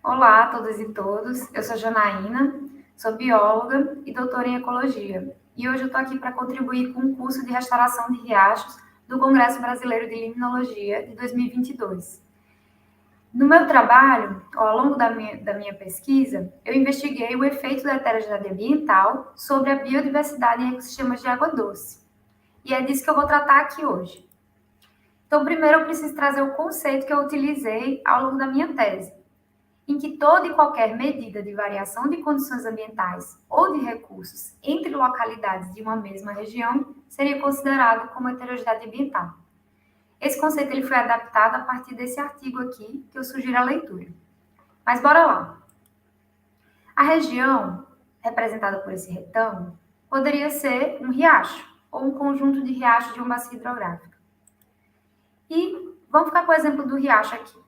Olá a todas e todos, eu sou Janaína, sou bióloga e doutora em ecologia. E hoje eu estou aqui para contribuir com o curso de restauração de riachos do Congresso Brasileiro de Limnologia de 2022. No meu trabalho, ao longo da minha pesquisa, eu investiguei o efeito da heterogeneidade ambiental sobre a biodiversidade em ecossistemas de água doce. E é disso que eu vou tratar aqui hoje. Então, primeiro eu preciso trazer o conceito que eu utilizei ao longo da minha tese, em que toda e qualquer medida de variação de condições ambientais ou de recursos entre localidades de uma mesma região seria considerado como heterogeneidade ambiental. Esse conceito ele foi adaptado a partir desse artigo aqui, que eu sugiro a leitura. Mas bora lá. A região, representada por esse retângulo, poderia ser um riacho ou um conjunto de riachos de uma bacia hidrográfica. E vamos ficar com o exemplo do riacho aqui.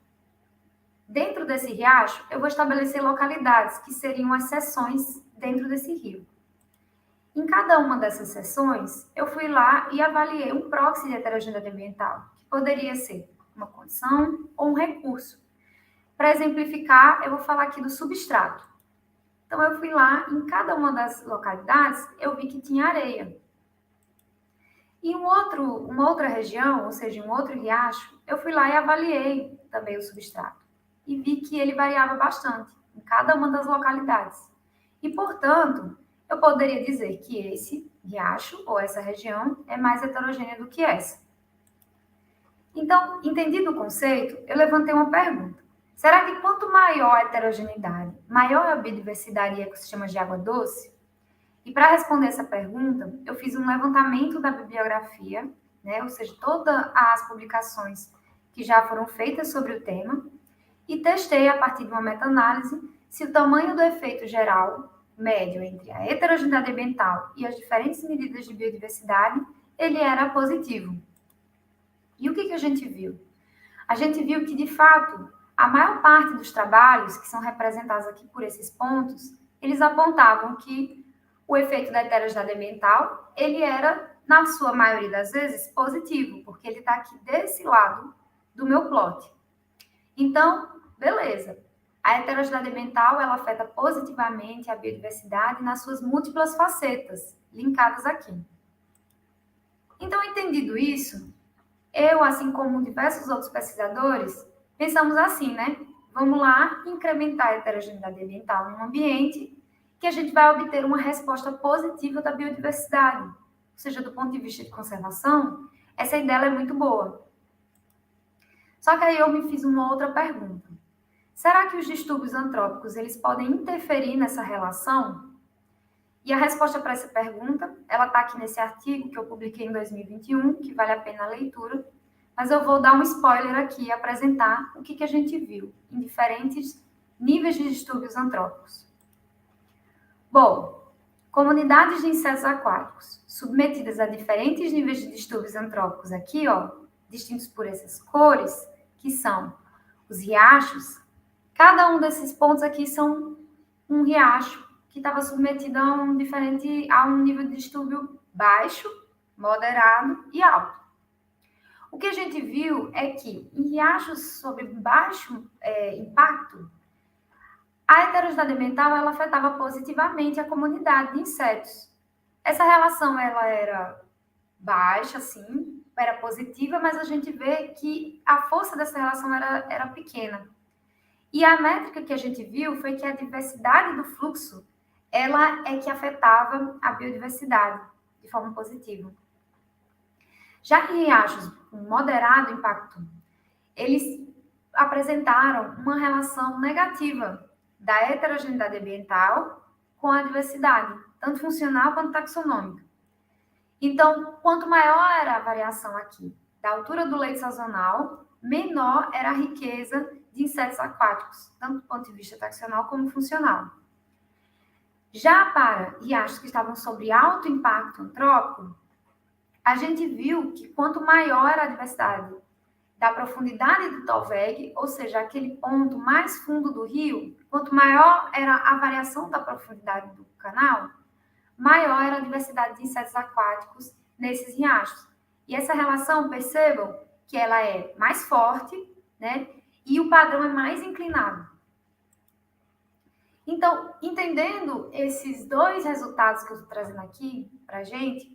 Dentro desse riacho, eu vou estabelecer localidades que seriam as seções dentro desse rio. Em cada uma dessas seções, eu fui lá e avaliei um proxy de heterogeneidade ambiental, que poderia ser uma condição ou um recurso. Para exemplificar, eu vou falar aqui do substrato. Então, eu fui lá, em cada uma das localidades, eu vi que tinha areia. Em uma outra região, ou seja, um outro riacho, eu fui lá e avaliei também o substrato. E vi que ele variava bastante em cada uma das localidades. E, portanto, eu poderia dizer que esse riacho ou essa região é mais heterogênea do que essa. Então, entendido o conceito, eu levantei uma pergunta. Será que quanto maior a heterogeneidade, maior é a biodiversidade em ecossistemas de água doce? E para responder essa pergunta, eu fiz um levantamento da bibliografia, né, ou seja, todas as publicações que já foram feitas sobre o tema, e testei a partir de uma meta-análise se o tamanho do efeito geral médio entre a heterogeneidade ambiental e as diferentes medidas de biodiversidade, ele era positivo. E o que a gente viu? A gente viu que, de fato, a maior parte dos trabalhos que são representados aqui por esses pontos, eles apontavam que o efeito da heterogeneidade ambiental, ele era, na sua maioria das vezes, positivo, porque ele está aqui desse lado do meu plot. Então, beleza. A heterogeneidade ambiental, ela afeta positivamente a biodiversidade nas suas múltiplas facetas, linkadas aqui. Então, entendido isso, eu, assim como diversos outros pesquisadores, pensamos assim, né? Vamos lá incrementar a heterogeneidade ambiental em um ambiente que a gente vai obter uma resposta positiva da biodiversidade. Ou seja, do ponto de vista de conservação, essa ideia é muito boa. Só que aí eu me fiz uma outra pergunta. Será que os distúrbios antrópicos eles podem interferir nessa relação? E a resposta para essa pergunta, ela está aqui nesse artigo que eu publiquei em 2021, que vale a pena a leitura, mas eu vou dar um spoiler aqui e apresentar o que a gente viu em diferentes níveis de distúrbios antrópicos. Bom, comunidades de insetos aquáticos submetidas a diferentes níveis de distúrbios antrópicos aqui, ó, distintos por essas cores, que são os riachos. Cada um desses pontos aqui são um riacho que estava submetido a um nível de distúrbio baixo, moderado e alto. O que a gente viu é que em riachos sobre baixo impacto, a heterogeneidade ambiental ela afetava positivamente a comunidade de insetos. Essa relação ela era baixa, sim, era positiva, mas a gente vê que a força dessa relação era pequena. E a métrica que a gente viu foi que a diversidade do fluxo ela é que afetava a biodiversidade de forma positiva. Já em riachos com moderado impacto, eles apresentaram uma relação negativa da heterogeneidade ambiental com a diversidade, tanto funcional quanto taxonômica. Então, quanto maior era a variação aqui da altura do leito sazonal, menor era a riqueza de insetos aquáticos, tanto do ponto de vista taxonal como funcional. Já para riachos que estavam sob alto impacto antrópico, a gente viu que quanto maior era a diversidade da profundidade do Tolveg, ou seja, aquele ponto mais fundo do rio, quanto maior era a variação da profundidade do canal, maior era a diversidade de insetos aquáticos nesses riachos. E essa relação, percebam que ela é mais forte, né? E o padrão é mais inclinado. Então, entendendo esses dois resultados que eu estou trazendo aqui para a gente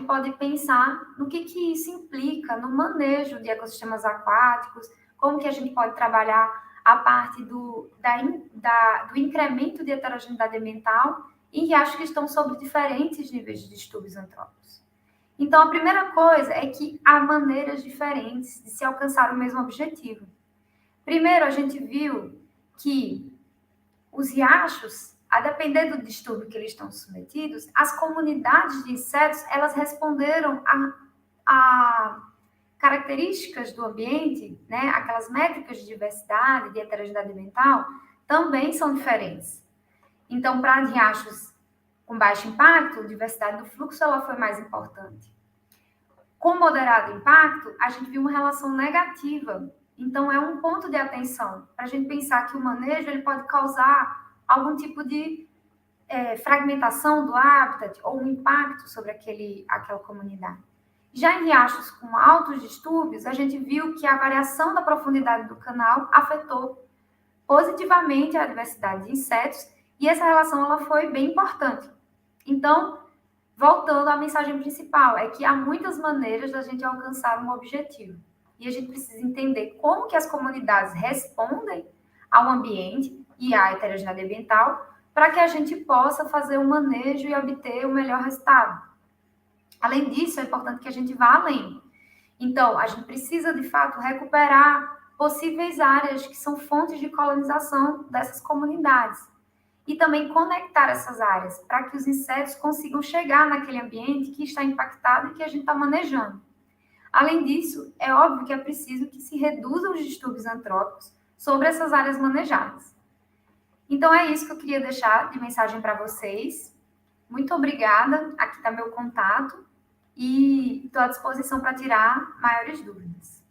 pode pensar no que isso implica no manejo de ecossistemas aquáticos, como que a gente pode trabalhar a parte do incremento de heterogeneidade ambiental em riachos que estão sob diferentes níveis de distúrbios antrópicos. Então, a primeira coisa é que há maneiras diferentes de se alcançar o mesmo objetivo. Primeiro, a gente viu que os riachos, a depender do distúrbio que eles estão submetidos, as comunidades de insetos, elas responderam a características do ambiente, né, aquelas métricas de diversidade, de heterogeneidade ambiental, também são diferentes. Então, para riachos com baixo impacto, a diversidade do fluxo ela foi mais importante. Com moderado impacto, a gente viu uma relação negativa. Então, é um ponto de atenção para a gente pensar que o manejo ele pode causar algum tipo de fragmentação do habitat ou um impacto sobre aquela comunidade. Já em riachos com altos distúrbios, a gente viu que a variação da profundidade do canal afetou positivamente a diversidade de insetos e essa relação ela foi bem importante. Então, voltando à mensagem principal, é que há muitas maneiras da gente alcançar um objetivo. E a gente precisa entender como que as comunidades respondem ao ambiente e à heterogeneidade ambiental para que a gente possa fazer o manejo e obter o melhor resultado. Além disso, é importante que a gente vá além. Então, a gente precisa, de fato, recuperar possíveis áreas que são fontes de colonização dessas comunidades. E também conectar essas áreas para que os insetos consigam chegar naquele ambiente que está impactado e que a gente está manejando. Além disso, é óbvio que é preciso que se reduzam os distúrbios antrópicos sobre essas áreas manejadas. Então, é isso que eu queria deixar de mensagem para vocês. Muito obrigada. Aqui está meu contato e estou à disposição para tirar maiores dúvidas.